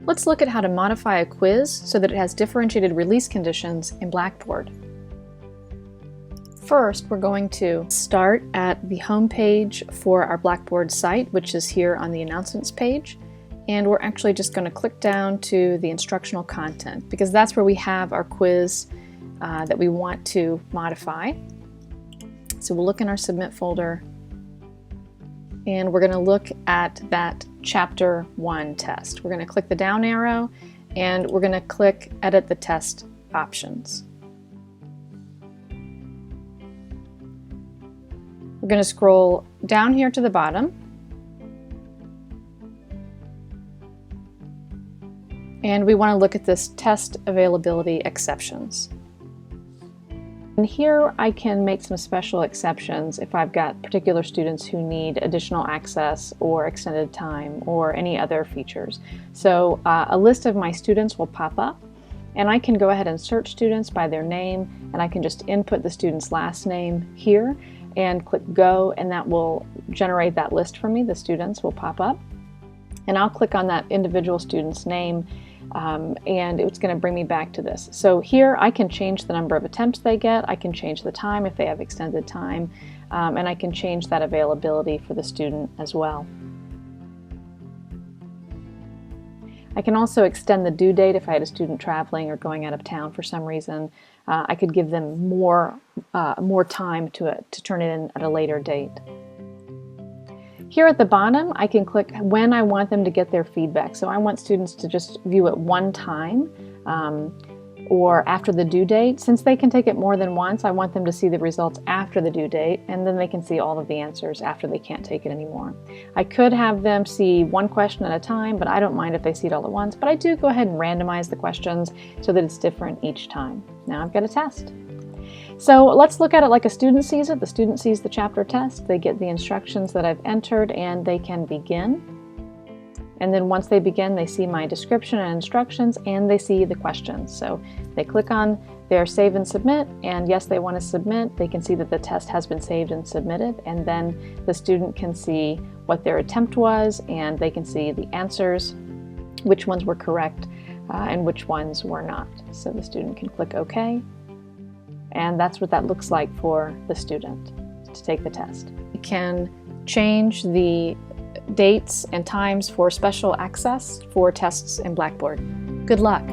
Let's look at how to modify a quiz so that it has differentiated release conditions in Blackboard. First, we're going to start at the home page for our Blackboard site, which is here on the announcements page. And we're actually just going to click down to the instructional content because that's where we have our quiz that we want to modify. So we'll look in our submit folder and we're going to look at that Chapter 1 test. We're going to click the down arrow and we're going to click Edit the Test options. We're going to scroll down here to the bottom and we want to look at this test availability exceptions. And here I can make some special exceptions if I've got particular students who need additional access or extended time or any other features. So a list of my students will pop up and I can go ahead and search students by their name and I can just input the student's last name here and click go and that will generate that list for me. The students will pop up and I'll click on that individual student's name and it's going to bring me back to this. So here I can change the number of attempts they get, I can change the time if they have extended time, and I can change that availability for the student as well. I can also extend the due date if I had a student traveling or going out of town for some reason. I could give them more time to turn it in at a later date. Here at the bottom, I can click when I want them to get their feedback. So I want students to just view it one time or after the due date. Since they can take it more than once, I want them to see the results after the due date, and then they can see all of the answers after they can't take it anymore. I could have them see one question at a time, but I don't mind if they see it all at once. But I do go ahead and randomize the questions so that it's different each time. Now I've got a test. So let's look at it like a student sees it. The student sees the chapter test, they get the instructions that I've entered and they can begin. And then once they begin, they see my description and instructions and they see the questions. So they click on their save and submit, and yes, they want to submit. They can see that the test has been saved and submitted, and then the student can see what their attempt was and they can see the answers, which ones were correct and which ones were not. So the student can click OK. And that's what that looks like for the student to take the test. You can change the dates and times for special access for tests in Blackboard. Good luck!